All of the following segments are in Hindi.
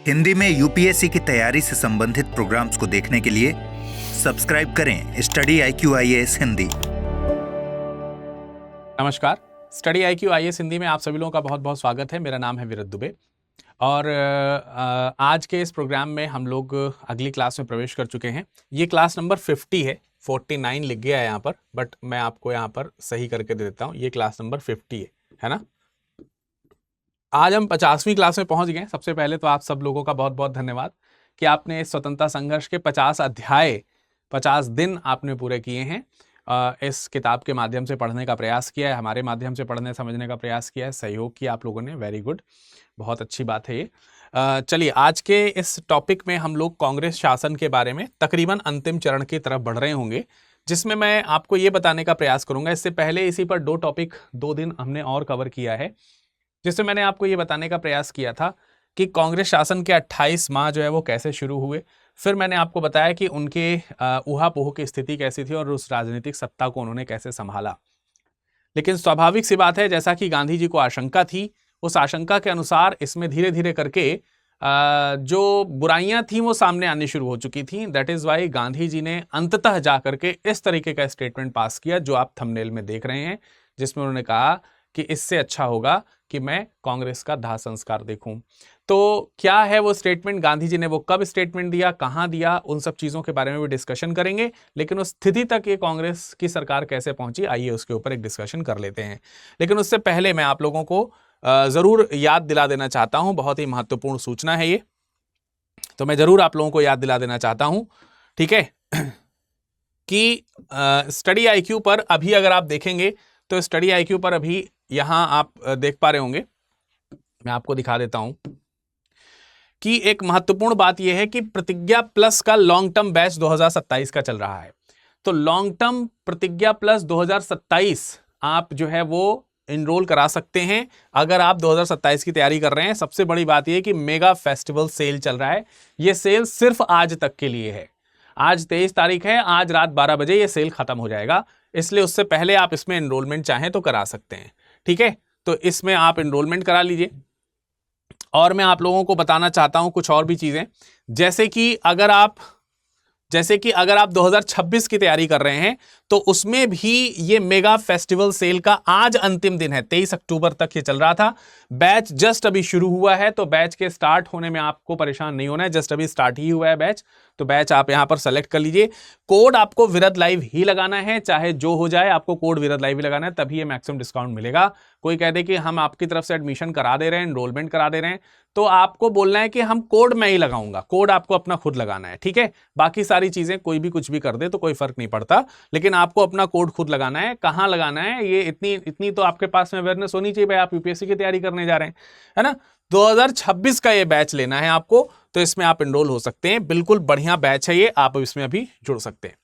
हिंदी में यूपीएससी की तैयारी से संबंधित प्रोग्राम्स को देखने के लिए सब्सक्राइब करें स्टडी IQ IAS हिंदी। नमस्कार, स्टडी IQ IAS हिंदी में आप सभी लोगों का बहुत बहुत स्वागत है। मेरा नाम है विरत दुबे और आज के इस प्रोग्राम में हम लोग अगली क्लास में प्रवेश कर चुके हैं। ये क्लास नंबर 50 है, 49 लिख गया है यहाँ पर, बट मैं आपको यहाँ पर सही करके दे देता हूँ। ये क्लास नंबर 50 है ना। आज हम 50वीं क्लास में पहुंच गए। सबसे पहले तो आप सब लोगों का बहुत बहुत धन्यवाद कि आपने इस स्वतंत्रता संघर्ष के 50 अध्याय 50 दिन आपने पूरे किए हैं। इस किताब के माध्यम से पढ़ने का प्रयास किया है, हमारे माध्यम से पढ़ने समझने का प्रयास किया है, सहयोग किया आप लोगों ने। वेरी गुड, बहुत अच्छी बात है ये। चलिए, आज के इस टॉपिक में हम लोग कांग्रेस शासन के बारे में तकरीबन अंतिम चरण की तरफ बढ़ रहे होंगे, जिसमें मैं आपको ये बताने का प्रयास करूंगा। इससे पहले इसी पर 2 टॉपिक 2 दिन हमने और कवर किया है, जिससे मैंने आपको ये बताने का प्रयास किया था कि कांग्रेस शासन के 28 माह जो है वो कैसे शुरू हुए। फिर मैंने आपको बताया कि उनके ऊहापोह की स्थिति कैसी थी और उस राजनीतिक सत्ता को उन्होंने कैसे संभाला। लेकिन स्वाभाविक सी बात है, जैसा कि गांधी जी को आशंका थी, उस आशंका के अनुसार इसमें धीरे धीरे करके जो बुराइयां थी वो सामने आनी शुरू हो चुकी थी। That is why Gandhi ji ने अंततः जाकर के इस तरीके का स्टेटमेंट पास किया जो आप थंबनेल में देख रहे हैं, जिसमें उन्होंने कहा कि इससे अच्छा होगा कि मैं कांग्रेस का दाह संस्कार देखूं। तो क्या है वो स्टेटमेंट, गांधी जी ने वो कब स्टेटमेंट दिया, कहां दिया, उन सब चीजों के बारे में भी डिस्कशन करेंगे। लेकिन उस स्थिति तक ये कांग्रेस की सरकार कैसे पहुंची, आइए उसके ऊपर एक डिस्कशन कर लेते हैं। लेकिन उससे पहले मैं आप लोगों को जरूर याद दिला देना चाहता हूं, बहुत ही महत्वपूर्ण सूचना है ये, तो मैं जरूर आप लोगों को याद दिला देना चाहता हूं, ठीक है, कि स्टडी IQ पर अभी अगर आप देखेंगे तो स्टडी IQ पर अभी यहां आप देख पा रहे होंगे, मैं आपको दिखा देता हूं कि एक महत्वपूर्ण बात यह है कि प्रतिज्ञा प्लस का लॉन्ग टर्म बैच 2027 का चल रहा है। तो लॉन्ग टर्म प्रतिज्ञा प्लस 2027 आप जो है वो इनरोल करा सकते हैं अगर आप 2027 की तैयारी कर रहे हैं। सबसे बड़ी बात यह है कि मेगा फेस्टिवल सेल चल रहा है। यह सेल सिर्फ आज तक के लिए है। आज 23 तारीख है, आज रात 12 बजे यह सेल खत्म हो जाएगा, इसलिए उससे पहले आप इसमें एनरोलमेंट चाहें तो करा सकते हैं, ठीक है। तो इसमें आप एनरोलमेंट करा लीजिए। और मैं आप लोगों को बताना चाहता हूं कुछ और भी चीजें, जैसे कि अगर आप 2026 की तैयारी कर रहे हैं तो उसमें भी ये मेगा फेस्टिवल सेल का आज अंतिम दिन है। 23 अक्टूबर तक ये चल रहा था। बैच जस्ट अभी शुरू हुआ है, तो बैच के स्टार्ट होने में आपको परेशान नहीं होना है, जस्ट अभी स्टार्ट ही हुआ है बैच। तो बैच आप यहां पर सेलेक्ट कर लीजिए। कोड आपको विरत लाइव ही लगाना है, चाहे जो हो जाए, आपको कोड विरत लाइव ही लगाना है, तभी ये मैक्सिमम डिस्काउंट मिलेगा। कोई कह दे कि हम आपकी तरफ से एडमिशन करा दे रहे हैं, एनरोलमेंट करा दे रहे हैं, तो आपको बोलना है कि हम कोड मैं ही लगाऊंगा। कोड आपको अपना खुद लगाना है, ठीक है। बाकी सारी चीजें कोई भी कुछ भी कर दे तो कोई फर्क नहीं पड़ता, लेकिन आपको अपना कोड खुद लगाना है। कहां लगाना है, ये इतनी तो आपके पास में अवेयरनेस होनी चाहिए भाई, आप यूपीएससी की तैयारी करने जा रहे हैं, है ना। 2026 का ये बैच लेना है आपको, तो इसमें आप एनरोल हो सकते हैं। बिल्कुल बढ़िया बैच है ये, आप इसमें अभी जुड़ सकते हैं।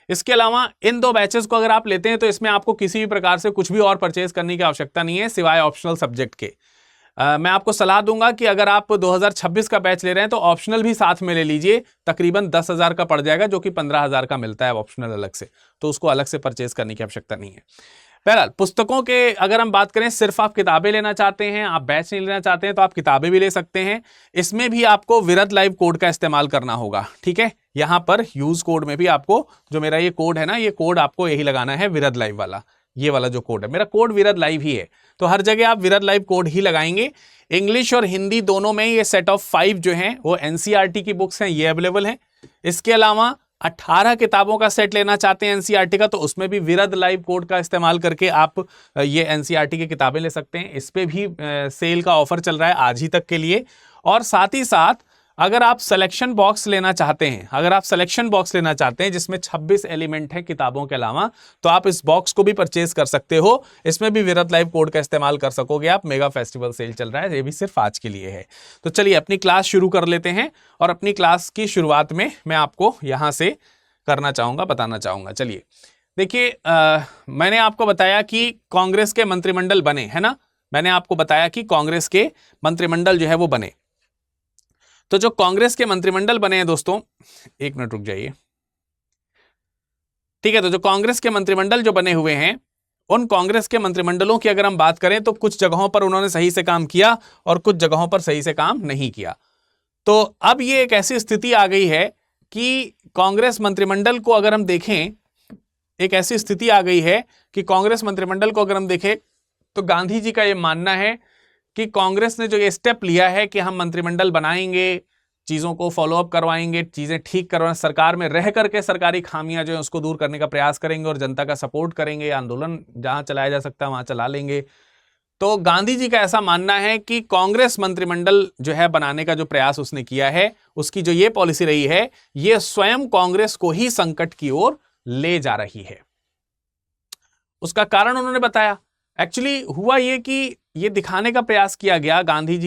इसके अलावा इन 2 बैचेस को अगर आप लेते हैं तो इसमें आपको किसी भी प्रकार से कुछ भी और परचेज करने की आवश्यकता नहीं है, सिवाय ऑप्शनल सब्जेक्ट के। मैं आपको सलाह दूंगा कि अगर आप 2026 का बैच ले रहे हैं तो ऑप्शनल भी साथ में ले लीजिए। तकरीबन 10,000 का पड़ जाएगा, जो कि 15,000 का मिलता है ऑप्शनल अलग से, तो उसको अलग से परचेज करने की आवश्यकता नहीं है। बहरहाल, पुस्तकों के अगर हम बात करें, सिर्फ आप किताबें लेना चाहते हैं, आप बैच नहीं लेना चाहते हैं, तो आप किताबें भी ले सकते हैं। इसमें भी आपको विरत लाइव कोड का इस्तेमाल करना होगा, ठीक है। यहां पर यूज कोड में भी आपको, जो मेरा ये कोड है ना, ये कोड आपको यही लगाना है, विरत लाइव वाला। ये वाला जो कोड है, मेरा कोड विरत लाइव ही है, तो हर जगह आप विरत लाइव कोड ही लगाएंगे। इंग्लिश और हिंदी दोनों में ये सेट ऑफ 5 जो हैं वो NCERT की बुक्स हैं, ये अवेलेबल हैं। इसके अलावा 18 किताबों का सेट लेना चाहते हैं NCERT का, तो उसमें भी विरत लाइव कोड का इस्तेमाल करके आप ये NCERT की किताबें ले सकते हैं। इस पे भी सेल का ऑफर चल रहा है आज ही तक के लिए। और साथ ही साथ अगर आप सिलेक्शन बॉक्स लेना चाहते हैं, जिसमें 26 एलिमेंट है किताबों के अलावा, तो आप इस बॉक्स को भी परचेज कर सकते हो। इसमें भी विरत लाइव कोड का इस्तेमाल कर सकोगे आप। मेगा फेस्टिवल सेल चल रहा है, ये भी सिर्फ आज के लिए है। तो चलिए अपनी क्लास शुरू कर लेते हैं, और अपनी क्लास की शुरुआत में मैं आपको यहां से बताना चाहूंगा। चलिए देखिए, मैंने आपको बताया कि कांग्रेस के मंत्रिमंडल बने, है ना। मैंने आपको बताया कि कांग्रेस के मंत्रिमंडल जो है वो बने। तो जो कांग्रेस के मंत्रिमंडल बने हैं दोस्तों, एक मिनट रुक जाइए, ठीक है। तो जो कांग्रेस के मंत्रिमंडल जो बने हुए हैं, उन कांग्रेस के मंत्रिमंडलों की अगर हम बात करें तो कुछ जगहों पर उन्होंने सही से काम किया और कुछ जगहों पर सही से काम नहीं किया। तो अब ये एक ऐसी स्थिति आ गई है कि कांग्रेस मंत्रिमंडल को अगर हम देखें, एक ऐसी स्थिति आ गई है कि कांग्रेस मंत्रिमंडल को अगर हम देखें तो गांधी जी का ये मानना है कि कांग्रेस ने जो ये स्टेप लिया है कि हम मंत्रिमंडल बनाएंगे, चीज़ों को फॉलोअप करवाएंगे, चीज़ें ठीक करवाएं, सरकार में रह करके सरकारी खामियां जो है उसको दूर करने का प्रयास करेंगे और जनता का सपोर्ट करेंगे, आंदोलन जहां चलाया जा सकता है वहां चला लेंगे। तो गांधी जी का ऐसा मानना है कि कांग्रेस मंत्रिमंडल जो है बनाने का जो प्रयास उसने किया है, उसकी जो ये पॉलिसी रही है, ये स्वयं कांग्रेस को ही संकट की ओर ले जा रही है। उसका कारण उन्होंने बताया। एक्चुअली हुआ ये कि ये दिखाने का प्रयास किया गया, गांधी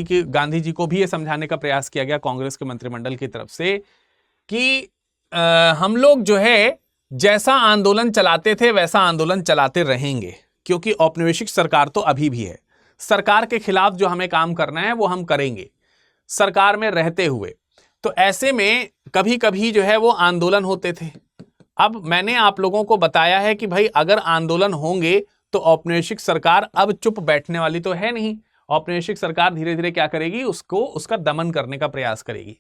जी को भी ये समझाने का प्रयास किया गया कांग्रेस के मंत्रिमंडल की तरफ से कि हम लोग जो है जैसा आंदोलन चलाते थे वैसा आंदोलन चलाते रहेंगे, क्योंकि औपनिवेशिक सरकार तो अभी भी है। सरकार के खिलाफ जो हमें काम करना है वो हम करेंगे सरकार में रहते हुए। तो ऐसे में कभी कभी जो है वो आंदोलन होते थे। अब मैंने आप लोगों को बताया है कि भाई अगर आंदोलन होंगे तो औपनिवेशिक सरकार अब चुप बैठने वाली तो है नहीं। औपनिवेशिक सरकार धीरे धीरे क्या करेगी, उसका दमन करने का प्रयास करेगी।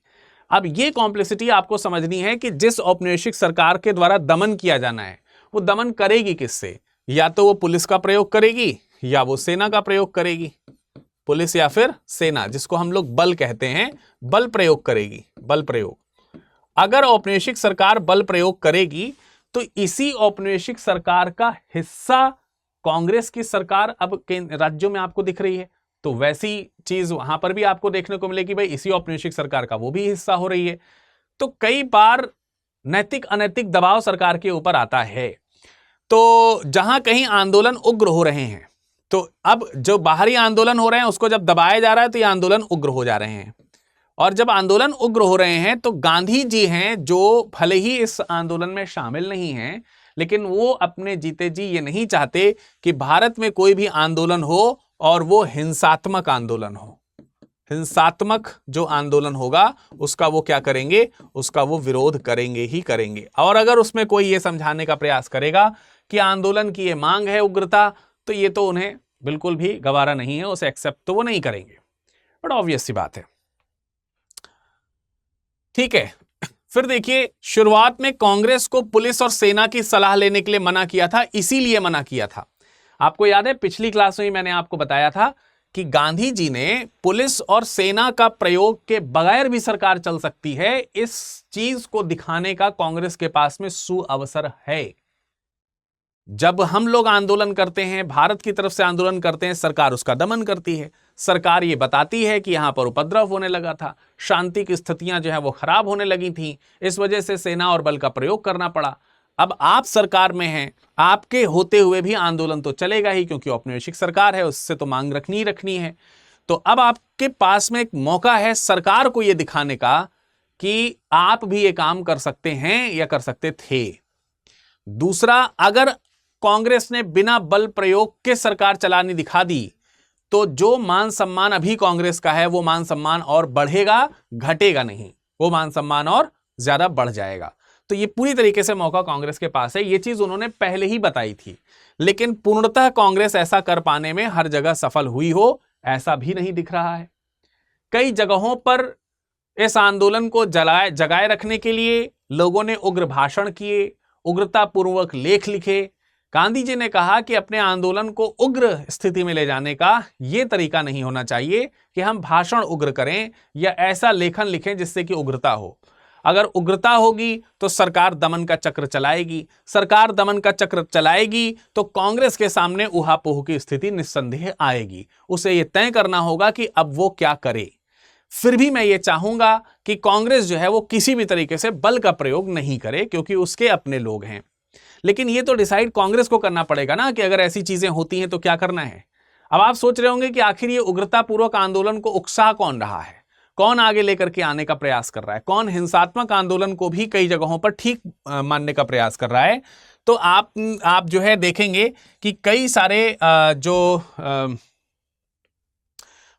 अब ये कॉम्प्लेक्सिटी आपको समझनी है कि जिस औपनिवेशिक सरकार के द्वारा दमन किया जाना है वो दमन करेगी किससे? या तो वो पुलिस का प्रयोग करेगी या वो सेना का प्रयोग करेगी। पुलिस या फिर सेना, जिसको हम लोग बल कहते हैं, बल प्रयोग करेगी। बल प्रयोग, अगर औपनिवेशिक सरकार बल प्रयोग करेगी तो इसी औपनिवेशिक सरकार का हिस्सा कांग्रेस की सरकार अब राज्यों में आपको दिख रही है। तो वैसी चीज वहां पर भी आपको देखने को मिलेगी, भाई इसी औपनिवेशिक सरकार का वो भी हिस्सा हो रही है। तो कई बार नैतिक अनैतिक दबाव सरकार के ऊपर आता है। तो जहां कहीं आंदोलन उग्र हो रहे हैं, तो अब जो बाहरी आंदोलन हो रहे हैं उसको जब दबाया जा रहा है तो ये आंदोलन उग्र हो जा रहे हैं। और जब आंदोलन उग्र हो रहे हैं तो गांधी जी हैं जो भले ही इस आंदोलन में शामिल नहीं हैं, लेकिन वो अपने जीते जी ये नहीं चाहते कि भारत में कोई भी आंदोलन हो और वो हिंसात्मक आंदोलन हो। हिंसात्मक जो आंदोलन होगा उसका वो क्या करेंगे, उसका वो विरोध करेंगे ही करेंगे। और अगर उसमें कोई ये समझाने का प्रयास करेगा कि आंदोलन की ये मांग है उग्रता, तो ये तो उन्हें बिल्कुल भी गवारा नहीं है, उसे एक्सेप्ट तो वो नहीं करेंगे। बड़ा ऑब्वियस सी बात है। ठीक है, फिर देखिए, शुरुआत में कांग्रेस को पुलिस और सेना की सलाह लेने के लिए मना किया था। इसीलिए मना किया था, आपको याद है पिछली क्लास में मैंने आपको बताया था कि गांधी जी ने पुलिस और सेना का प्रयोग के बगैर भी सरकार चल सकती है, इस चीज को दिखाने का कांग्रेस के पास में सुअवसर है। जब हम लोग आंदोलन करते हैं, भारत की तरफ से आंदोलन करते हैं, सरकार उसका दमन करती है। सरकार ये बताती है कि यहां पर उपद्रव होने लगा था, शांति की स्थितियां जो है वो खराब होने लगी थी, इस वजह से सेना और बल का प्रयोग करना पड़ा। अब आप सरकार में हैं, आपके होते हुए भी आंदोलन तो चलेगा ही, क्योंकि औपनिवेशिक सरकार है, उससे तो मांग रखनी ही रखनी है। तो अब आपके पास में एक मौका है सरकार को यह दिखाने का कि आप भी ये काम कर सकते हैं या कर सकते थे। दूसरा, अगर कांग्रेस ने बिना बल प्रयोग के सरकार चलानी दिखा दी तो जो मान सम्मान अभी कांग्रेस का है वो मान सम्मान और बढ़ेगा, घटेगा नहीं, वो मान सम्मान और ज्यादा बढ़ जाएगा। तो ये पूरी तरीके से मौका कांग्रेस के पास है। ये चीज उन्होंने पहले ही बताई थी, लेकिन पूर्णतः कांग्रेस ऐसा कर पाने में हर जगह सफल हुई हो ऐसा भी नहीं दिख रहा है। कई जगहों पर इस आंदोलन को जगाए रखने के लिए लोगों ने उग्र भाषण किए, उग्रतापूर्वक लेख लिखे। गांधी जी ने कहा कि अपने आंदोलन को उग्र स्थिति में ले जाने का यह तरीका नहीं होना चाहिए कि हम भाषण उग्र करें या ऐसा लेखन लिखें जिससे कि उग्रता हो। अगर उग्रता होगी तो सरकार दमन का चक्र चलाएगी, सरकार दमन का चक्र चलाएगी तो कांग्रेस के सामने ऊहापोह की स्थिति निस्संदेह आएगी। उसे यह तय करना होगा कि अब वो क्या करे। फिर भी मैं ये चाहूंगा कि कांग्रेस जो है वो किसी भी तरीके से बल का प्रयोग नहीं करे, क्योंकि उसके अपने लोग हैं। लेकिन ये तो डिसाइड कांग्रेस को करना पड़ेगा ना कि अगर ऐसी चीजें होती हैं तो क्या करना है। अब आप सोच रहे होंगे कि आखिर ये उग्रतापूर्वक आंदोलन को उकसा कौन रहा है, कौन आगे लेकर के आने का प्रयास कर रहा है, कौन हिंसात्मक आंदोलन को भी कई जगहों पर ठीक मानने का प्रयास कर रहा है। तो आप जो है देखेंगे कि कई सारे जो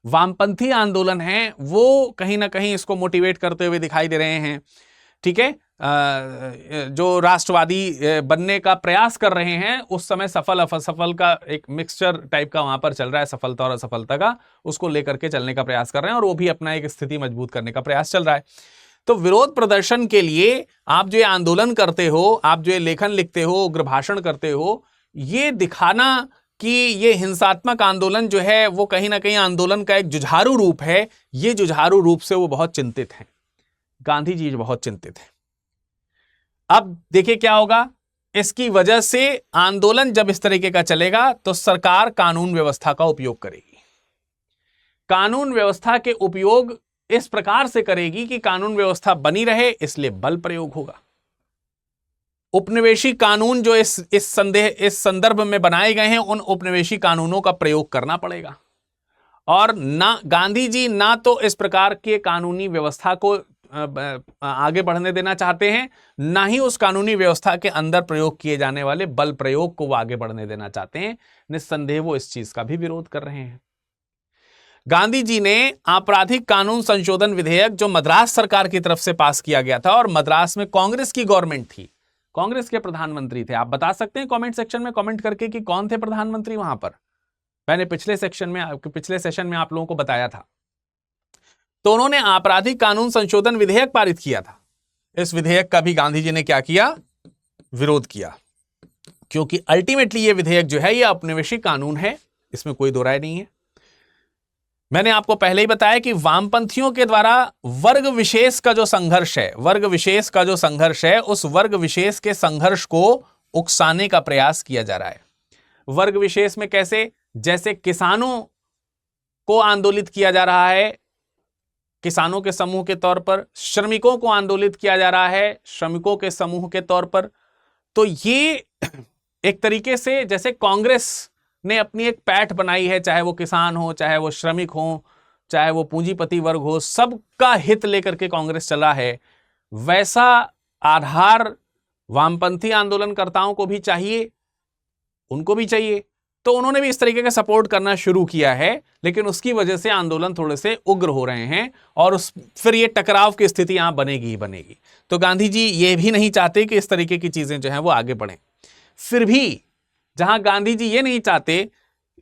वामपंथी आंदोलन हैं वो कहीं ना कहीं इसको मोटिवेट करते हुए दिखाई दे रहे हैं। ठीक है, जो राष्ट्रवादी बनने का प्रयास कर रहे हैं, उस समय सफल असफल का एक मिक्सचर टाइप का वहां पर चल रहा है, सफलता और असफलता का, उसको लेकर के चलने का प्रयास कर रहे हैं और वो भी अपना एक स्थिति मजबूत करने का प्रयास चल रहा है। तो विरोध प्रदर्शन के लिए आप जो ये आंदोलन करते हो, आप जो ये लेखन लिखते हो, उग्र भाषण करते हो, ये दिखाना कि ये हिंसात्मक आंदोलन जो है वो कहीं ना कहीं आंदोलन का एक जुझारू रूप है, ये जुझारू रूप से वो बहुत चिंतित हैं, गांधी जी बहुत चिंतित हैं। अब देखिए क्या होगा, इसकी वजह से आंदोलन जब इस तरीके का चलेगा तो सरकार कानून व्यवस्था का उपयोग करेगी। कानून व्यवस्था के उपयोग इस प्रकार से करेगी कि कानून व्यवस्था बनी रहे, इसलिए बल प्रयोग होगा। उपनिवेशी कानून जो इस संदर्भ में बनाए गए हैं, उन उपनिवेशी कानूनों का प्रयोग करना पड़ेगा। और ना गांधी जी ना तो इस प्रकार के कानूनी व्यवस्था को आगे बढ़ने देना चाहते हैं, ना ही उस कानूनी व्यवस्था के अंदर प्रयोग किए जाने वाले बल प्रयोग को वो आगे बढ़ने देना चाहते हैं। निस्संदेह वो इस चीज का भी विरोध कर रहे हैं। गांधी जी ने आपराधिक कानून संशोधन विधेयक जो मद्रास सरकार की तरफ से पास किया गया था, और मद्रास में कांग्रेस की गवर्नमेंट थी, कांग्रेस के प्रधानमंत्री थे। आप बता सकते हैं कमेंट सेक्शन में कमेंट करके कि कौन थे प्रधानमंत्री वहां पर। मैंने पिछले सेशन में आप लोगों को बताया था। तो उन्होंने आपराधिक कानून संशोधन विधेयक पारित किया था। इस विधेयक का भी गांधी जी ने क्या किया, विरोध किया, क्योंकि अल्टीमेटली ये विधेयक जो है ये औपनिवेशिक कानून है, इसमें कोई दो राय नहीं है। मैंने आपको पहले ही बताया कि वामपंथियों के द्वारा वर्ग विशेष का जो संघर्ष है, वर्ग विशेष का जो संघर्ष है, उस वर्ग विशेष के संघर्ष को उकसाने का प्रयास किया जा रहा है। वर्ग विशेष में कैसे? जैसे किसानों को आंदोलित किया जा रहा है, किसानों के समूह के तौर पर, श्रमिकों को आंदोलित किया जा रहा है, श्रमिकों के समूह के तौर पर। तो ये एक तरीके से जैसे कांग्रेस ने अपनी एक पैठ बनाई है, चाहे वो किसान हो, चाहे वो श्रमिक हो, चाहे वो पूंजीपति वर्ग हो, सबका हित लेकर के कांग्रेस चला है, वैसा आधार वामपंथी आंदोलनकर्ताओं को भी चाहिए, उनको भी चाहिए। तो उन्होंने भी इस तरीके का सपोर्ट करना शुरू किया है, लेकिन उसकी वजह से आंदोलन थोड़े से उग्र हो रहे हैं और फिर ये टकराव की स्थिति यहां बनेगी ही बनेगी। तो गांधी जी ये भी नहीं चाहते कि इस तरीके की चीजें जो हैं वो आगे बढ़ें। फिर भी जहां गांधी जी ये नहीं चाहते,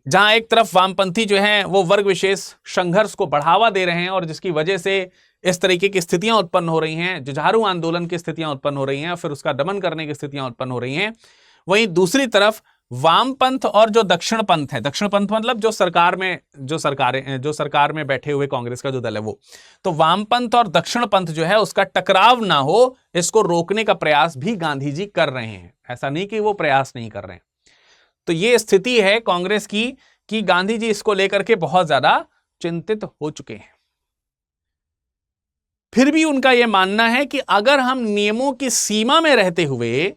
जहां एक तरफ वामपंथी जो हैं वो वर्ग विशेष संघर्ष को बढ़ावा दे रहे हैं और जिसकी वजह से इस तरीके की स्थितियां उत्पन्न हो रही हैं, जुझारू आंदोलन की स्थितियां उत्पन्न हो रही हैं, फिर उसका दमन करने की स्थितियां उत्पन्न हो रही हैं, वहीं दूसरी तरफ वामपंथ और जो दक्षिण पंथ है, दक्षिण पंथ मतलब जो सरकार में बैठे हुए कांग्रेस का जो दल है वो, तो वामपंथ और दक्षिण पंथ जो है उसका टकराव ना हो, इसको रोकने का प्रयास भी गांधी जी कर रहे हैं। ऐसा नहीं कि वो प्रयास नहीं कर रहे हैं। तो ये स्थिति है कांग्रेस की कि गांधी जी इसको लेकर के बहुत ज्यादा चिंतित हो चुके हैं। फिर भी उनका यह मानना है कि अगर हम नियमों की सीमा में रहते हुए,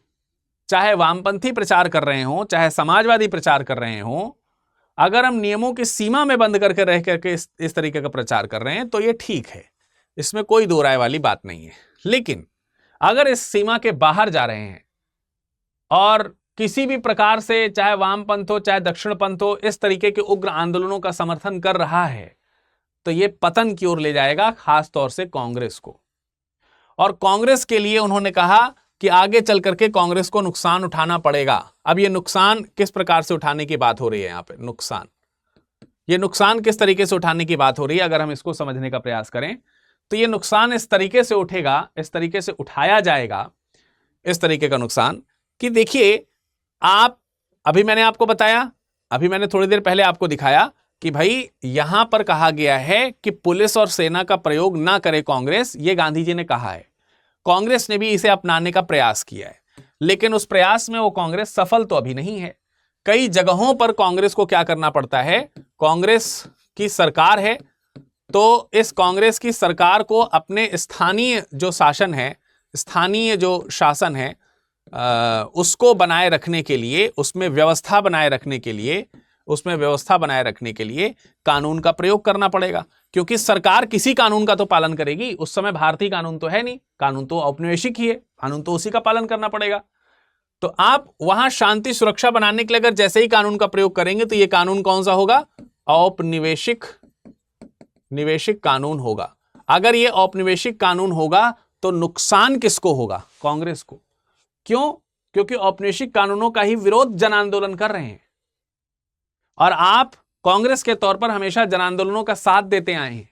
चाहे वामपंथी प्रचार कर रहे हो, चाहे समाजवादी प्रचार कर रहे हो, अगर हम नियमों की सीमा में बंद करके रह करके इस तरीके का प्रचार कर रहे हैं तो ये ठीक है, इसमें कोई दो राय वाली बात नहीं है। लेकिन अगर इस सीमा के बाहर जा रहे हैं और किसी भी प्रकार से, चाहे वामपंथ हो चाहे दक्षिण पंथ हो, इस तरीके के उग्र आंदोलनों का समर्थन कर रहा है, तो यह पतन की ओर ले जाएगा, खास तौर से कांग्रेस को। और कांग्रेस के लिए उन्होंने कहा कि आगे चल करके कांग्रेस को नुकसान उठाना पड़ेगा। अब ये नुकसान किस प्रकार से उठाने की बात हो रही है यहां पे, ये नुकसान किस तरीके से उठाने की बात हो रही है, अगर हम इसको समझने का प्रयास करें तो ये नुकसान इस तरीके से उठेगा, इस तरीके से उठाया जाएगा, इस तरीके का नुकसान कि देखिए, आप अभी मैंने आपको बताया, अभी मैंने थोड़ी देर पहले आपको दिखाया कि भाई यहां पर कहा गया है कि पुलिस और सेना का प्रयोग ना करे कांग्रेस, ये गांधी जी ने कहा है। कांग्रेस ने भी इसे अपनाने का प्रयास किया है, लेकिन उस प्रयास में वो कांग्रेस सफल तो अभी नहीं है। कई जगहों पर कांग्रेस को क्या करना पड़ता है, कांग्रेस की सरकार है, तो इस कांग्रेस की सरकार को अपने स्थानीय जो शासन है, स्थानीय जो शासन है, उसको बनाए रखने के लिए, उसमें व्यवस्था बनाए रखने के लिए कानून का प्रयोग करना पड़ेगा, क्योंकि सरकार किसी कानून का तो पालन करेगी। उस समय भारतीय कानून तो है नहीं, कानून तो औपनिवेशिक ही है, कानून तो उसी का पालन करना पड़ेगा। तो आप वहां शांति सुरक्षा बनाने के लिए अगर जैसे ही कानून का प्रयोग करेंगे तो यह कानून कौन सा होगा, औपनिवेशिक कानून होगा। अगर यह औपनिवेशिक कानून होगा तो नुकसान किसको होगा? कांग्रेस को। क्यों? क्योंकि औपनिवेशिक कानूनों का ही विरोध जन आंदोलन कर रहे हैं और आप कांग्रेस के तौर पर हमेशा जन आंदोलनों का साथ देते आए हैं।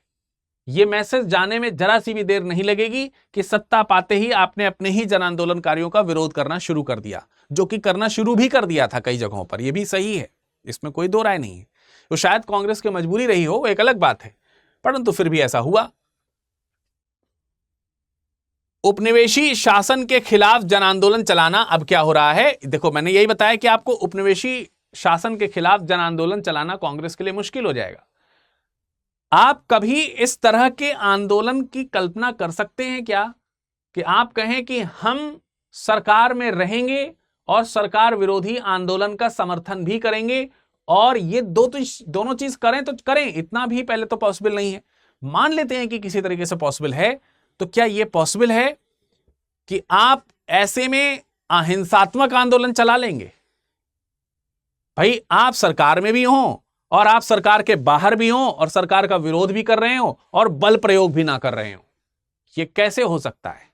यह मैसेज जाने में जरा सी भी देर नहीं लगेगी कि सत्ता पाते ही आपने अपने ही जन आंदोलनकारियों का विरोध करना शुरू कर दिया, जो कि करना शुरू भी कर दिया था कई जगहों पर। यह भी सही है, इसमें कोई दो राय नहीं है। तो शायद कांग्रेस की मजबूरी रही हो, वो एक अलग बात है, परंतु फिर भी ऐसा हुआ। उपनिवेशी शासन के खिलाफ जन आंदोलन चलाना अब क्या हो रहा है? देखो, मैंने यही बताया कि आपको उपनिवेशी शासन के खिलाफ जन आंदोलन चलाना कांग्रेस के लिए मुश्किल हो जाएगा। आप कभी इस तरह के आंदोलन की कल्पना कर सकते हैं क्या कि आप कहें कि हम सरकार में रहेंगे और सरकार विरोधी आंदोलन का समर्थन भी करेंगे, और ये दोनों चीज करें तो करें? इतना भी पहले तो पॉसिबल नहीं है। मान लेते हैं कि किसी तरीके से पॉसिबल है, तो क्या यह पॉसिबल है कि आप ऐसे में अहिंसात्मक आंदोलन चला लेंगे? भाई, आप सरकार में भी हो और आप सरकार के बाहर भी हो और सरकार का विरोध भी कर रहे हो और बल प्रयोग भी ना कर रहे हो। यह कैसे हो सकता है?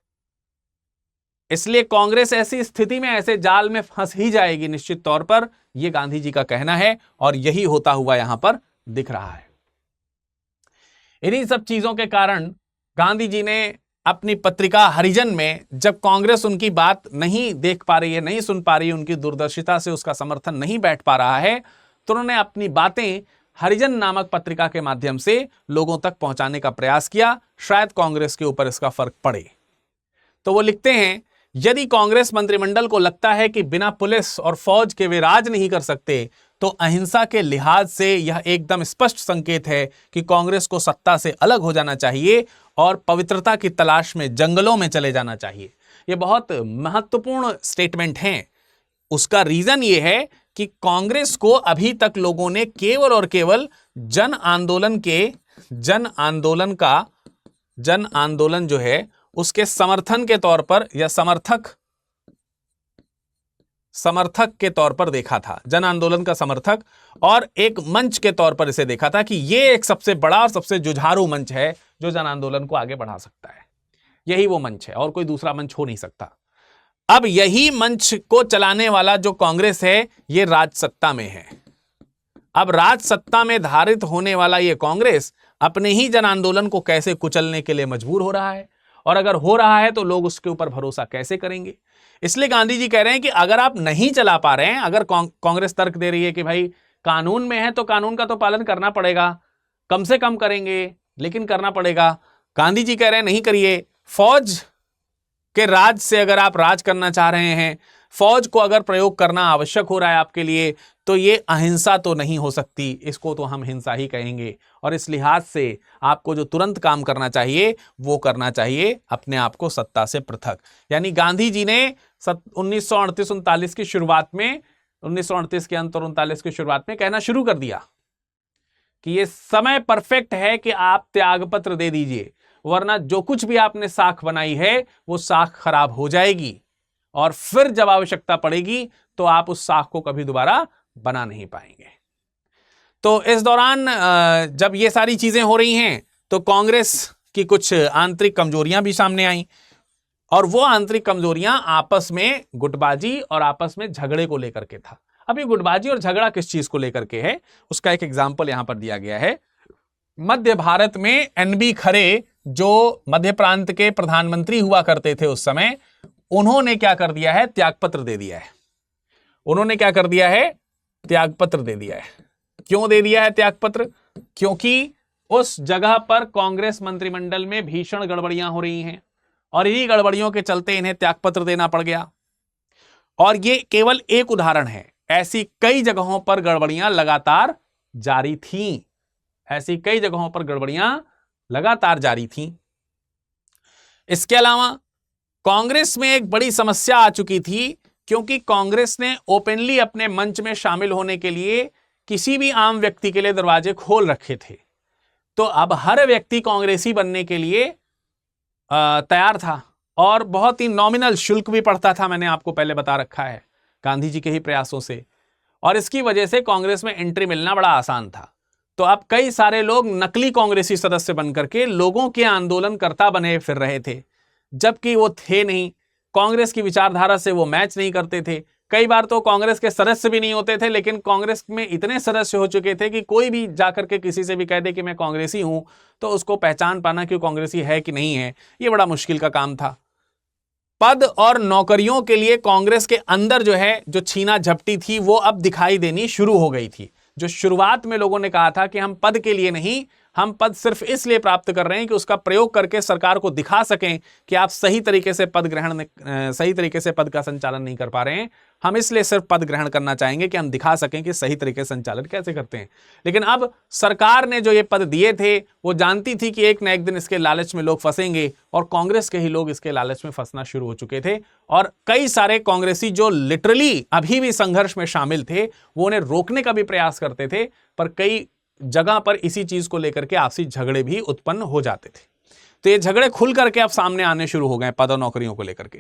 इसलिए कांग्रेस ऐसी स्थिति में, ऐसे जाल में फंस ही जाएगी निश्चित तौर पर। यह गांधी जी का कहना है और यही होता हुआ यहां पर दिख रहा है। इन्हीं सब चीजों के कारण गांधी जी ने अपनी पत्रिका हरिजन में, जब कांग्रेस उनकी बात नहीं देख पा रही है, नहीं सुन पा रही है, उनकी दूरदर्शिता से उसका समर्थन नहीं बैठ पा रहा है, तो उन्होंने अपनी बातें हरिजन नामक पत्रिका के माध्यम से लोगों तक पहुंचाने का प्रयास किया। शायद कांग्रेस के ऊपर इसका फर्क पड़े। तो वो लिखते हैं, यदि कांग्रेस मंत्रिमंडल को लगता है कि बिना पुलिस और फौज के वे राज नहीं कर सकते, तो अहिंसा के लिहाज से यह एकदम स्पष्ट संकेत है कि कांग्रेस को सत्ता से अलग हो जाना चाहिए और पवित्रता की तलाश में जंगलों में चले जाना चाहिए। यह बहुत महत्वपूर्ण स्टेटमेंट है। उसका रीजन यह है कि कांग्रेस को अभी तक लोगों ने केवल और केवल जन आंदोलन जो है उसके समर्थन के तौर पर या समर्थक के तौर पर देखा था, जन आंदोलन का समर्थक, और एक मंच के तौर पर इसे देखा था कि यह एक सबसे बड़ा और सबसे जुझारू मंच है जो जन आंदोलन को आगे बढ़ा सकता है। यही वो मंच है और कोई दूसरा मंच हो नहीं सकता। अब यही मंच को चलाने वाला जो कांग्रेस है, यह राजसत्ता में है। अब राजसत्ता में धारित होने वाला यह कांग्रेस अपने ही जन आंदोलन को कैसे कुचलने के लिए मजबूर हो रहा है, और अगर हो रहा है तो लोग उसके ऊपर भरोसा कैसे करेंगे? इसलिए गांधी जी कह रहे हैं कि अगर आप नहीं चला पा रहे हैं, अगर कांग्रेस तर्क दे रही है कि भाई कानून में है तो कानून का तो पालन करना पड़ेगा, कम से कम करेंगे लेकिन करना पड़ेगा। गांधी जी कह रहे हैं नहीं करिए। फौज के राज से अगर आप राज करना चाह रहे हैं, फौज को अगर प्रयोग करना आवश्यक हो रहा है आपके लिए, तो ये अहिंसा तो नहीं हो सकती, इसको तो हम हिंसा ही कहेंगे। और इस लिहाज से आपको जो तुरंत काम करना चाहिए वो करना चाहिए अपने आप को सत्ता से पृथक। यानी गांधी जी ने 1938-39 की शुरुआत में, 1938 के अंत और 39 की शुरुआत में कहना शुरू कर दिया कि ये समय परफेक्ट है कि आप त्यागपत्र दे दीजिए, वरना जो कुछ भी आपने साख बनाई है वो साख खराब हो जाएगी और फिर जब आवश्यकता पड़ेगी तो आप उस साख को कभी दोबारा बना नहीं पाएंगे। तो इस दौरान जब ये सारी चीजें हो रही हैं तो कांग्रेस की कुछ आंतरिक कमजोरियां भी सामने आई, और वो आंतरिक कमजोरियां आपस में गुटबाजी और आपस में झगड़े को लेकर के था। अब ये गुटबाजी और झगड़ा किस चीज को लेकर के है, उसका एक एग्जाम्पल यहां पर दिया गया है। मध्य भारत में NB खरे, जो मध्य प्रांत के प्रधानमंत्री हुआ करते थे उस समय, उन्होंने क्या कर दिया है, त्यागपत्र दे दिया है। उन्होंने क्या कर दिया है, त्यागपत्र दे दिया है। क्यों दे दिया है त्यागपत्र? क्योंकि उस जगह पर कांग्रेस मंत्रिमंडल में भीषण गड़बड़ियां हो रही हैं और इन्हीं गड़बड़ियों के चलते इन्हें त्यागपत्र देना पड़ गया। और ये केवल एक उदाहरण है, ऐसी कई जगहों पर गड़बड़ियां लगातार जारी थीं, ऐसी कई जगहों पर गड़बड़ियां लगातार जारी थीं। इसके अलावा कांग्रेस में एक बड़ी समस्या आ चुकी थी, क्योंकि कांग्रेस ने ओपनली अपने मंच में शामिल होने के लिए किसी भी आम व्यक्ति के लिए दरवाजे खोल रखे थे। तो अब हर व्यक्ति कांग्रेसी बनने के लिए तैयार था और बहुत ही नॉमिनल शुल्क भी पड़ता था, मैंने आपको पहले बता रखा है, गांधी जी के ही प्रयासों से। और इसकी वजह से कांग्रेस में एंट्री मिलना बड़ा आसान था। तो अब कई सारे लोग नकली कांग्रेसी सदस्य बनकर के लोगों के आंदोलनकर्ता बने फिर रहे थे। जबकि वो थे नहीं, कांग्रेस की विचारधारा से वो मैच नहीं करते थे। कई बार तो कांग्रेस के सदस्य भी नहीं होते थे, लेकिन कांग्रेस में इतने सदस्य हो चुके थे कि कोई भी जाकर के किसी से भी कह दे कि मैं कांग्रेसी हूं, तो उसको पहचान पाना कि वो कांग्रेसी है कि नहीं है, ये बड़ा मुश्किल का काम था। पद और नौकरियों के लिए कांग्रेस के अंदर जो है जो छीना झपटी थी वो अब दिखाई देनी शुरू हो गई थी। जो शुरुआत में लोगों ने कहा था कि हम पद के लिए नहीं, हम पद सिर्फ इसलिए प्राप्त कर रहे हैं कि उसका प्रयोग करके सरकार को दिखा सकें कि आप सही तरीके से सही तरीके से पद का संचालन नहीं कर पा रहे हैं, हम इसलिए सिर्फ पद ग्रहण करना चाहेंगे कि हम दिखा सकें कि सही तरीके से संचालन कैसे करते हैं। लेकिन अब सरकार ने जो ये पद दिए थे वो जानती थी कि एक न एक दिन इसके लालच में लोग फंसेंगे, और कांग्रेस के ही लोग इसके लालच में फंसना शुरू हो चुके थे। और कई सारे कांग्रेसी जो लिटरली अभी भी संघर्ष में शामिल थे वो उन्हें रोकने का भी प्रयास करते थे, पर कई जगह पर इसी चीज को लेकर के आपसी झगड़े भी उत्पन्न हो जाते थे। तो ये झगड़े खुल करके अब सामने आने शुरू हो गए पद और नौकरियों को लेकर के।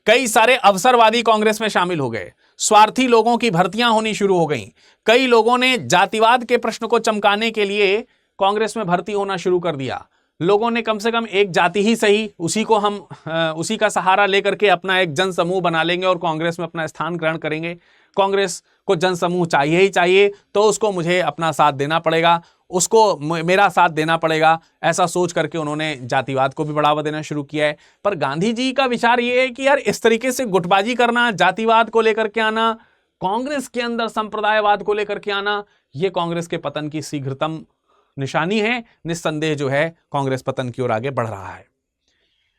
कई सारे अवसरवादी कांग्रेस में शामिल हो गए, स्वार्थी लोगों की भर्तियां होनी शुरू हो गई। कई लोगों ने जातिवाद के प्रश्न को चमकाने के लिए कांग्रेस में भर्ती होना शुरू कर दिया। लोगों ने कम से कम एक जाति ही सही, उसी का सहारा लेकर के अपना एक जन समूह बना लेंगे और कांग्रेस में अपना स्थान ग्रहण करेंगे। कांग्रेस को जन समूह चाहिए ही चाहिए, तो उसको मुझे अपना साथ देना पड़ेगा, उसको मेरा साथ देना पड़ेगा, ऐसा सोच करके उन्होंने जातिवाद को भी बढ़ावा देना शुरू किया है। पर गांधी जी का विचार यह है कि यार इस तरीके से गुटबाजी करना, जातिवाद को लेकर के आना, कांग्रेस के अंदर संप्रदायवाद को लेकर के आना, यह कांग्रेस के पतन की शीघ्रतम निशानी है। निस्संदेह जो है कांग्रेस पतन की ओर आगे बढ़ रहा है।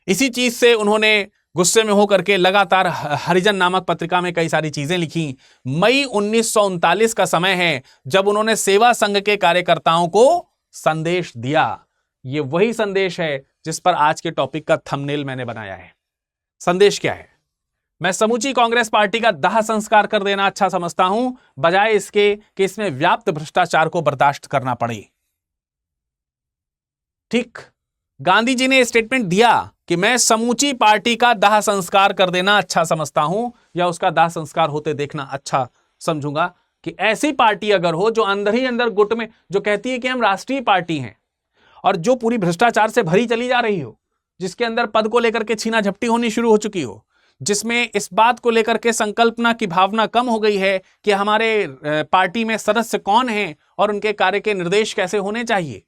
इसी चीज से उन्होंने गुस्से में होकर के लगातार हरिजन नामक पत्रिका में कई सारी चीजें लिखी। मई 1939 का समय है जब उन्होंने सेवा संघ के कार्यकर्ताओं को संदेश दिया। ये वही संदेश है जिस पर आज के टॉपिक का थंबनेल मैंने बनाया है। संदेश क्या है? मैं समूची कांग्रेस पार्टी का दाह संस्कार कर देना अच्छा समझता हूं, बजाय इसके कि इसमें व्याप्त भ्रष्टाचार को बर्दाश्त करना पड़े। ठीक, गांधी जी ने स्टेटमेंट दिया कि मैं समूची पार्टी का दाह संस्कार कर देना अच्छा समझता हूं, या उसका दाह संस्कार होते देखना अच्छा समझूंगा। कि ऐसी पार्टी अगर हो जो अंदर ही अंदर गुट में जो कहती है कि हम राष्ट्रीय पार्टी हैं, और जो पूरी भ्रष्टाचार से भरी चली जा रही हो, जिसके अंदर पद को लेकर के छीना झपटी होनी शुरू हो चुकी हो, जिसमें इस बात को लेकर के संकल्पना की भावना कम हो गई है कि हमारे पार्टी में सदस्य कौन हैं और उनके कार्य के निर्देश कैसे होने चाहिए,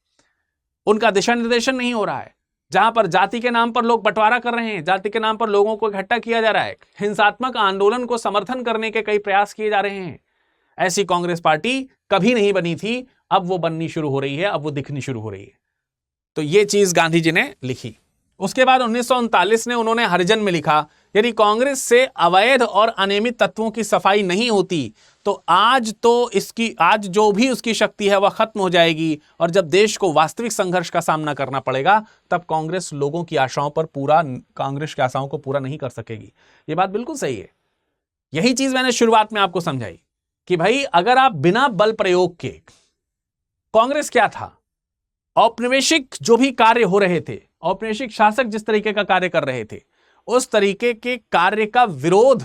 उनका दिशा निर्देशन नहीं हो रहा है। जहां पर जाति के नाम पर लोग बंटवारा कर रहे हैं, जाति के नाम पर लोगों को इकट्ठा किया जा रहा है, हिंसात्मक आंदोलन को समर्थन करने के कई प्रयास किए जा रहे हैं। ऐसी कांग्रेस पार्टी कभी नहीं बनी थी, अब वो बननी शुरू हो रही है, अब वो दिखनी शुरू हो रही है। तो ये चीज गांधी जी ने लिखी। उसके बाद 1939 में उन्होंने हरिजन में लिखा, यदि कांग्रेस से अवैध और अनियमित तत्वों की सफाई नहीं होती तो आज जो भी उसकी शक्ति है वह खत्म हो जाएगी, और जब देश को वास्तविक संघर्ष का सामना करना पड़ेगा तब कांग्रेस लोगों की आशाओं को पूरा नहीं कर सकेगी। ये बात बिल्कुल सही है। यही चीज मैंने शुरुआत में आपको समझाई कि भाई अगर आप बिना बल प्रयोग के, कांग्रेस क्या था, औपनिवेशिक जो भी कार्य हो रहे थे, औपनिवेशिक शासक जिस तरीके का कार्य कर रहे थे, उस तरीके के कार्य का विरोध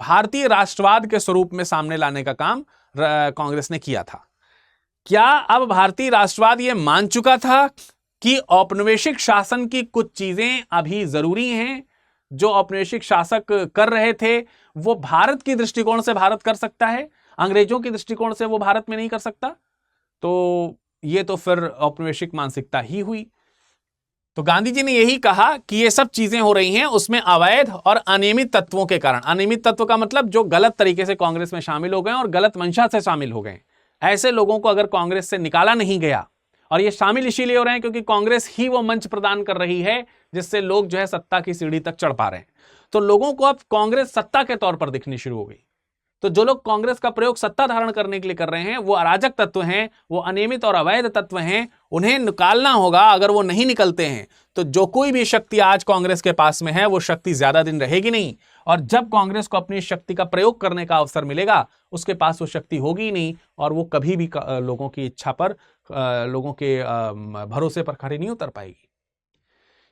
भारतीय राष्ट्रवाद के स्वरूप में सामने लाने का काम कांग्रेस ने किया था। क्या अब भारतीय राष्ट्रवाद यह मान चुका था कि औपनिवेशिक शासन की कुछ चीजें अभी जरूरी हैं, जो औपनिवेशिक शासक कर रहे थे वो भारत की दृष्टिकोण से भारत कर सकता है, अंग्रेजों की दृष्टिकोण से वो भारत में नहीं कर सकता? तो ये तो फिर औपनिवेशिक मानसिकता ही हुई। तो गांधी जी ने यही कहा कि ये सब चीजें हो रही हैं उसमें अवैध और अनियमित तत्वों के कारण। अनियमित तत्व का मतलब जो गलत तरीके से कांग्रेस में शामिल हो गए और गलत मंशा से शामिल हो गए, ऐसे लोगों को अगर कांग्रेस से निकाला नहीं गया, और ये शामिल इसीलिए हो रहे हैं क्योंकि कांग्रेस ही वो मंच प्रदान कर रही है जिससे लोग जो है सत्ता की सीढ़ी तक चढ़ पा रहे हैं, तो लोगों को अब कांग्रेस सत्ता के तौर पर दिखनी शुरू हो गई। तो जो लोग कांग्रेस का प्रयोग सत्ता धारण करने के लिए कर रहे हैं वो अराजक तत्व हैं, वो अनियमित और अवैध तत्व हैं, उन्हें निकालना होगा। अगर वो नहीं निकलते हैं तो जो कोई भी शक्ति आज कांग्रेस के पास में है वो शक्ति ज्यादा दिन रहेगी नहीं, और जब कांग्रेस को अपनी शक्ति का प्रयोग करने का अवसर मिलेगा उसके पास वो शक्ति होगी ही नहीं, और वो कभी भी लोगों की इच्छा पर, लोगों के भरोसे पर खड़ी नहीं उतर पाएगी।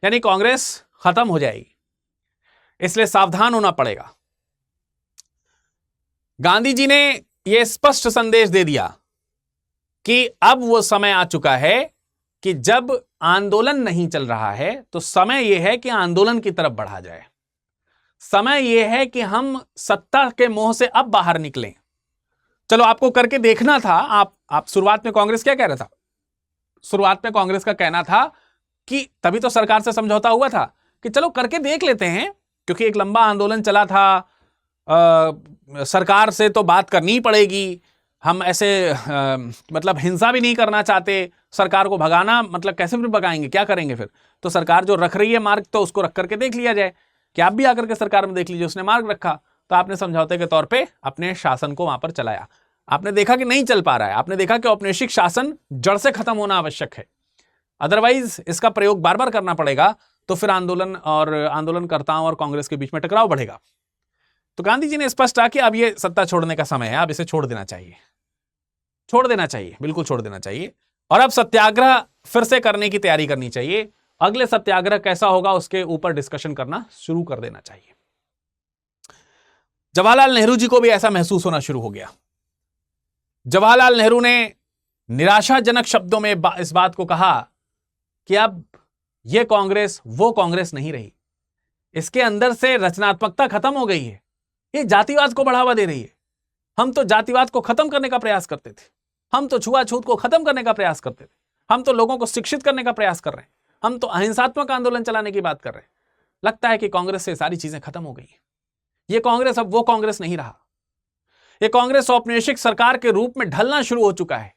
यानी कांग्रेस खत्म हो जाएगी, इसलिए सावधान होना पड़ेगा। गांधी जी ने यह स्पष्ट संदेश दे दिया कि अब वो समय आ चुका है कि जब आंदोलन नहीं चल रहा है तो समय यह है कि आंदोलन की तरफ बढ़ा जाए, समय यह है कि हम सत्ता के मोह से अब बाहर निकलें। चलो आपको करके देखना था। आप शुरुआत में कांग्रेस क्या कह रहा था? शुरुआत में कांग्रेस का कहना था कि तभी तो सरकार से समझौता हुआ था कि चलो करके देख लेते हैं, क्योंकि एक लंबा आंदोलन चला था, सरकार से तो बात करनी पड़ेगी, हम ऐसे मतलब हिंसा भी नहीं करना चाहते, सरकार को भगाना मतलब कैसे भी भगाएंगे, क्या करेंगे फिर? तो सरकार जो रख रही है मार्ग तो उसको रख करके देख लिया जाए कि आप भी आकर के सरकार में देख लीजिए। उसने मार्ग रखा तो आपने समझौते के तौर पे अपने शासन को वहां पर चलाया। आपने देखा कि नहीं चल पा रहा है, आपने देखा कि औपनिवेशिक शासन जड़ से खत्म होना आवश्यक है, अदरवाइज इसका प्रयोग बार बार करना पड़ेगा तो फिर आंदोलन और आंदोलनकर्ताओं और कांग्रेस के बीच में टकराव बढ़ेगा। तो गांधी जी ने स्पष्ट कहा कि अब ये सत्ता छोड़ने का समय है, अब इसे छोड़ देना चाहिए, छोड़ देना चाहिए, बिल्कुल छोड़ देना चाहिए। और अब सत्याग्रह फिर से करने की तैयारी करनी चाहिए। अगले सत्याग्रह कैसा होगा उसके ऊपर डिस्कशन करना शुरू कर देना चाहिए। जवाहरलाल नेहरू जी को भी ऐसा महसूस होना शुरू हो गया। जवाहरलाल नेहरू ने निराशाजनक शब्दों में इस बात को कहा कि अब यह कांग्रेस वो कांग्रेस नहीं रही, इसके अंदर से रचनात्मकता खत्म हो गई है, ये जातिवाद को बढ़ावा दे रही है। हम तो जातिवाद को खत्म करने का प्रयास करते थे, हम तो छुआछूत को खत्म करने का प्रयास करते थे, हम तो लोगों को शिक्षित करने का प्रयास कर रहे हैं, हम तो अहिंसात्मक आंदोलन चलाने की बात कर रहे हैं। लगता है कि कांग्रेस से सारी चीजें खत्म हो गई। ये कांग्रेस अब वो कांग्रेस नहीं रहा। ये कांग्रेस औपनिवेशिक सरकार के रूप में ढलना शुरू हो चुका है।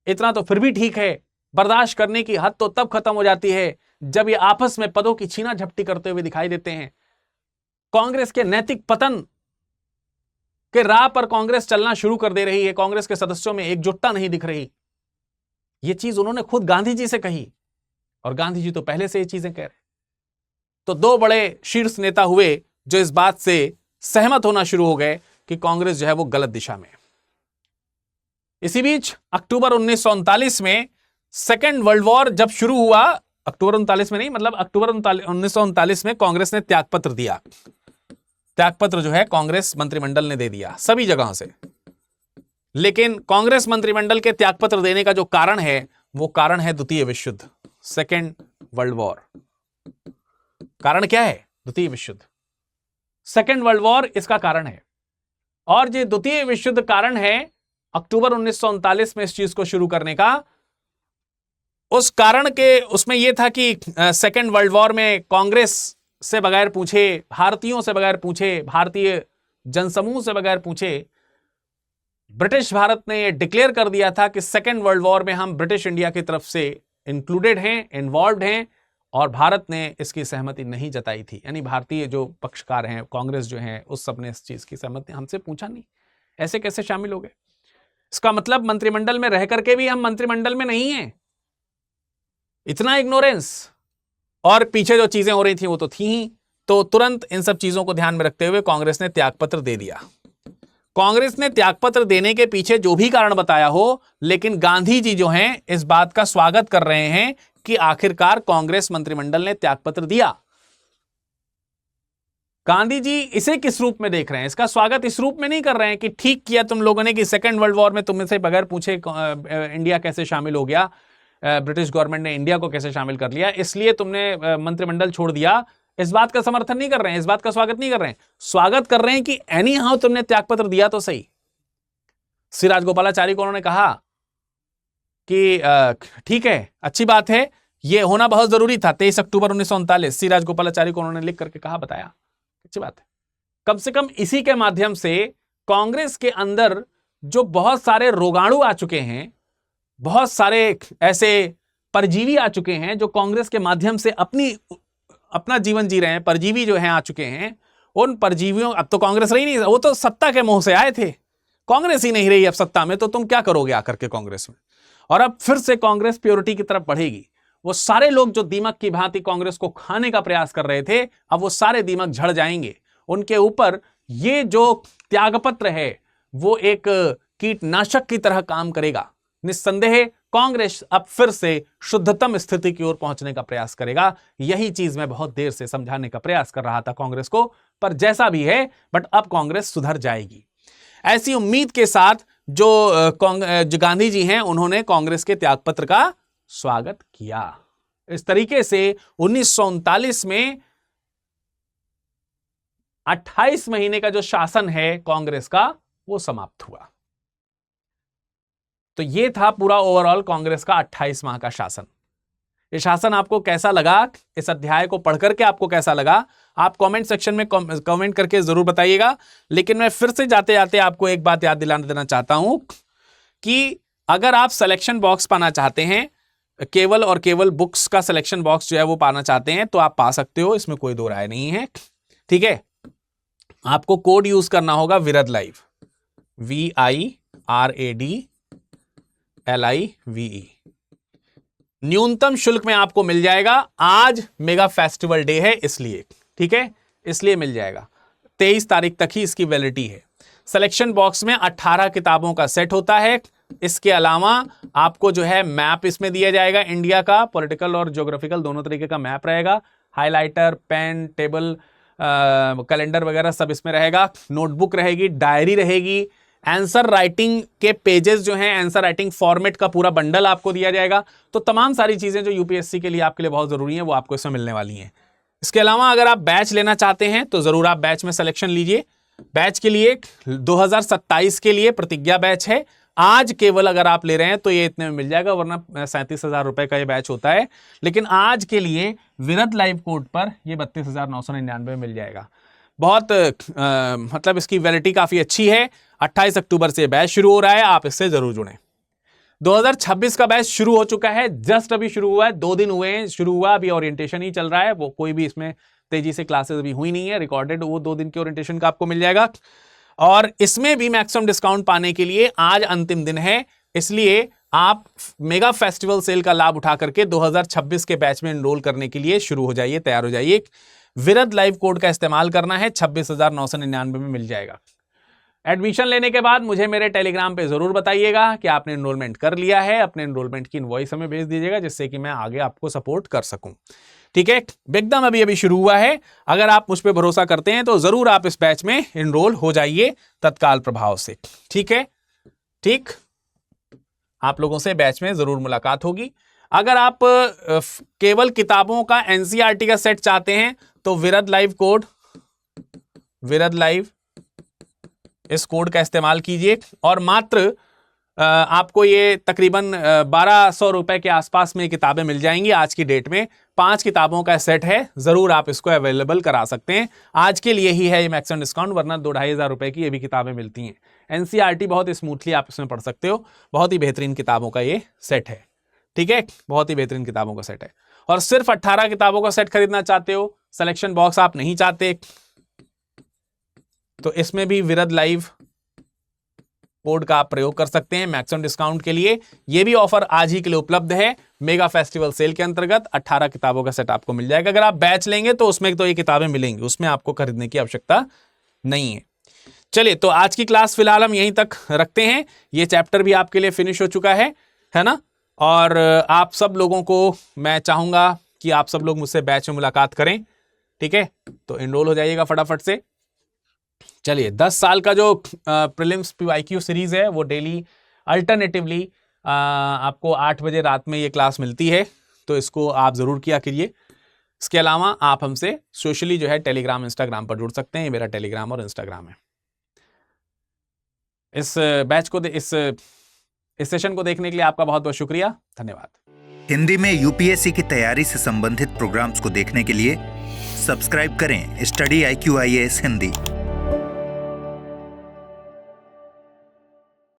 इतना तो फिर भी ठीक है, बर्दाश्त करने की हद तो तब खत्म हो जाती है जब ये आपस में पदों की छीना झपटी करते हुए दिखाई देते हैं। कांग्रेस के नैतिक पतन के राह पर कांग्रेस चलना शुरू कर दे रही है, कांग्रेस के सदस्यों में एकजुटता नहीं दिख रही। ये चीज उन्होंने खुद गांधी जी से कही और गांधी जी तो पहले से ये चीजें कह रहे। तो दो बड़े शीर्ष नेता हुए जो इस बात से सहमत होना शुरू हो गए कि कांग्रेस जो है वो गलत दिशा में। इसी बीच अक्टूबर 1939 में सेकेंड वर्ल्ड वॉर जब शुरू हुआ, अक्टूबर 39 में नहीं, मतलब अक्टूबर 1939 में कांग्रेस ने त्यागपत्र दिया। त्यागपत्र जो है कांग्रेस मंत्रिमंडल ने दे दिया सभी जगहों से। लेकिन कांग्रेस मंत्रिमंडल के त्यागपत्र देने का जो कारण है वो कारण है द्वितीय विश्व युद्ध, सेकेंड वर्ल्ड वॉर। कारण क्या है? द्वितीय विश्व युद्ध, सेकेंड वर्ल्ड वॉर इसका कारण है। और जो द्वितीय विश्व युद्ध कारण है अक्टूबर 1939 में इस चीज को शुरू करने का, उस कारण के उसमें यह था कि सेकेंड वर्ल्ड वॉर में कांग्रेस से बगैर पूछे, भारतीयों से बगैर पूछे, भारतीय जनसमूह से बगैर पूछे ब्रिटिश भारत ने यह डिक्लेयर कर दिया था कि सेकेंड वर्ल्ड वॉर में हम ब्रिटिश इंडिया की तरफ से इंक्लूडेड हैं, इन्वॉल्व्ड हैं, और भारत ने इसकी सहमति नहीं जताई थी। यानी भारतीय जो पक्षकार हैं, कांग्रेस जो है, उस सब ने इस चीज की सहमति हमसे पूछा नहीं, ऐसे कैसे शामिल हो गए? इसका मतलब मंत्रिमंडल में रह करके भी हम मंत्रिमंडल में नहीं हैं। इतना इग्नोरेंस, और पीछे जो चीजें हो रही थी वो तो थी ही। तो तुरंत इन सब चीजों को ध्यान में रखते हुए कांग्रेस ने त्यागपत्र दे दिया। कांग्रेस ने त्यागपत्र देने के पीछे जो भी कारण बताया हो, लेकिन गांधी जी जो हैं इस बात का स्वागत कर रहे हैं कि आखिरकार कांग्रेस मंत्रिमंडल ने त्यागपत्र दिया। गांधी जी इसे किस रूप में देख रहे हैं? इसका स्वागत इस रूप में नहीं कर रहे हैं कि ठीक किया तुम लोगों ने कि सेकेंड वर्ल्ड वॉर में तुमसे बगैर पूछे इंडिया कैसे शामिल हो गया, ब्रिटिश गवर्नमेंट ने इंडिया को कैसे शामिल कर लिया, इसलिए तुमने मंत्रिमंडल छोड़ दिया। इस बात का समर्थन नहीं कर रहे हैं, इस बात का स्वागत नहीं कर रहे हैं। स्वागत कर रहे हैं कि एनी हाउ तुमने त्यागपत्र दिया तो सही। श्री राजगोपालाचारी को उन्होंने कहा कि ठीक है, अच्छी बात है, यह होना बहुत जरूरी था। 23 अक्टूबर 1939 श्री राजगोपालाचारी को उन्होंने लिख करके कहा, बताया, अच्छी बात है। कम से कम इसी के माध्यम से कांग्रेस के अंदर जो बहुत सारे रोगाणु आ चुके हैं, बहुत सारे ऐसे परजीवी आ चुके हैं जो कांग्रेस के माध्यम से अपना जीवन जी रहे हैं, परजीवी जो हैं आ चुके हैं, उन परजीवियों, अब तो कांग्रेस रही नहीं, वो तो सत्ता के मोह से आए थे, कांग्रेस ही नहीं रही अब सत्ता में, तो तुम क्या करोगे आकर के कांग्रेस में? और अब फिर से कांग्रेस प्योरिटी की तरफ बढ़ेगी। वो सारे लोग जो दीमक की भांति कांग्रेस को खाने का प्रयास कर रहे थे, अब वो सारे दीमक झड़ जाएंगे। उनके ऊपर ये जो त्यागपत्र है वो एक कीटनाशक की तरह काम करेगा। निस्संदेह कांग्रेस अब फिर से शुद्धतम स्थिति की ओर पहुंचने का प्रयास करेगा। यही चीज मैं बहुत देर से समझाने का प्रयास कर रहा था कांग्रेस को, पर जैसा भी है, बट अब कांग्रेस सुधर जाएगी, ऐसी उम्मीद के साथ जो गांधी जी हैं उन्होंने कांग्रेस के त्यागपत्र का स्वागत किया। इस तरीके से 1939 में 28 महीने का जो शासन है कांग्रेस का वो समाप्त हुआ। तो ये था पूरा ओवरऑल कांग्रेस का 28 माह का शासन। ये शासन आपको कैसा लगा, इस अध्याय को पढ़कर के आपको कैसा लगा, आप कमेंट सेक्शन में कमेंट करके जरूर बताइएगा। लेकिन मैं फिर से जाते जाते आपको एक बात याद दिलाना देना चाहता हूं कि अगर आप सिलेक्शन बॉक्स पाना चाहते हैं, केवल और केवल बुक्स का सिलेक्शन बॉक्स जो है वो पाना चाहते हैं, तो आप पा सकते हो, इसमें कोई दो राय नहीं है। ठीक है, आपको कोड यूज करना होगा विरद लाइव, VIRADLIVE। न्यूनतम शुल्क में आपको मिल जाएगा। आज मेगा फेस्टिवल डे है इसलिए, ठीक है, इसलिए मिल जाएगा। 23 तारीख तक ही इसकी वैलिडिटी है। सिलेक्शन बॉक्स में 18 किताबों का सेट होता है। इसके अलावा आपको जो है मैप इसमें दिया जाएगा, इंडिया का पॉलिटिकल और ज्योग्राफिकल दोनों तरीके का मैप रहेगा। हाइलाइटर, पेन, टेबल, कैलेंडर वगैरह सब इसमें रहेगा। नोटबुक रहेगी, डायरी रहेगी, आंसर राइटिंग के पेजेस जो हैं, आंसर राइटिंग फॉर्मेट का पूरा बंडल आपको दिया जाएगा। तो तमाम सारी चीजें जो यूपीएससी के लिए आपके लिए बहुत जरूरी हैं वो आपको इसमें मिलने वाली हैं। इसके अलावा अगर आप बैच लेना चाहते हैं तो जरूर आप बैच में सिलेक्शन लीजिए। बैच के लिए 2027 के लिए प्रतिज्ञा बैच है। आज केवल अगर आप ले रहे हैं तो ये इतने में मिल जाएगा, वरना 37,000 रुपए का ये बैच होता है। लेकिन आज के लिए विरद लाइव कोड पर ये 32,999 में मिल जाएगा। बहुत मतलब इसकी वैलिडिटी काफी अच्छी है। 28 अक्टूबर से बैच शुरू हो रहा है, आप इससे जरूर जुड़ें। 2026 का बैच शुरू हो चुका है, जस्ट अभी शुरू हुआ है, 2 दिन हुए हैं शुरू हुआ, अभी ओरिएंटेशन ही चल रहा है। वो कोई भी इसमें तेजी से क्लासेस अभी हुई नहीं है, रिकॉर्डेड वो 2 दिन के ओरिएंटेशन का आपको मिल जाएगा। और इसमें भी मैक्सिमम डिस्काउंट पाने के लिए आज अंतिम दिन है, इसलिए आप मेगा फेस्टिवल सेल का लाभ उठा करके 2026 के बैच में एनरोल करने के लिए शुरू हो जाइए, तैयार हो जाइए। विरद लाइव कोड का इस्तेमाल करना है, 26,999 में मिल जाएगा। एडमिशन लेने के बाद मुझे मेरे टेलीग्राम पे जरूर बताइएगा कि आपने एनरोलमेंट कर लिया है। अपने एनरोलमेंट की इनवॉइस हमें भेज दीजिएगा, जिससे कि मैं आगे आपको सपोर्ट कर सकूं। ठीक है, एकदम अभी शुरू हुआ है। अगर आप मुझ पर भरोसा करते हैं तो जरूर आप इस बैच में एनरोल हो जाइए तत्काल प्रभाव से। ठीक है, ठीक, आप लोगों से बैच में जरूर मुलाकात होगी। अगर आप केवल किताबों का एनसीईआरटी का सेट चाहते हैं तो विरद लाइव कोड, विरद लाइव, इस कोड का इस्तेमाल कीजिए और मात्र आपको ये तकरीबन 1200 रुपए के आसपास में किताबें मिल जाएंगी। आज की डेट में 5 किताबों का सेट है, जरूर आप इसको अवेलेबल करा सकते हैं। आज के लिए ही है ये मैक्सिमम डिस्काउंट, वरना 2-2,500 रुपए की ये भी किताबें मिलती हैं। एनसीईआरटी बहुत स्मूथली आप इसमें पढ़ सकते हो। बहुत ही बेहतरीन किताबों का ये सेट है। ठीक है, बहुत ही बेहतरीन किताबों का सेट है। और सिर्फ 18 किताबों का सेट खरीदना चाहते हो, सिलेक्शन बॉक्स आप नहीं चाहते, तो इसमें भी विरद लाइव कोड का आप प्रयोग कर सकते हैं मैक्सिमम डिस्काउंट के लिए। यह भी ऑफर आज ही के लिए उपलब्ध है। मेगा फेस्टिवल सेल के अंतर्गत 18 किताबों का सेट आपको मिल जाएगा। अगर आप बैच लेंगे तो उसमें तो ये किताबें मिलेंगी, उसमें आपको खरीदने की आवश्यकता नहीं है। चलिए, तो आज की क्लास फिलहाल हम यहीं तक रखते हैं। ये चैप्टर भी आपके लिए फिनिश हो चुका है ना। और आप सब लोगों को मैं चाहूंगा कि आप सब लोग मुझसे बैच में मुलाकात करें। ठीक है, तो एनरोल हो जाइएगा फटाफट से। चलिए, 10 साल का जो प्रीलिम्स पीवाईक्यू सीरीज है वो डेली अल्टरनेटिवली आपको 8 बजे रात में ये क्लास मिलती है, तो इसको आप जरूर किया कीजिए। इसके अलावा आप हमसे सोशली जो है टेलीग्राम, इंस्टाग्राम पर जुड़ सकते हैं। मेरा टेलीग्राम और इंस्टाग्राम है। इस बैच को इस सेशन को देखने के लिए आपका बहुत बहुत शुक्रिया, धन्यवाद। हिंदी में यूपीएससी की तैयारी से संबंधित प्रोग्राम्स को देखने के लिए सब्सक्राइब करें स्टडी IQ IAS हिंदी।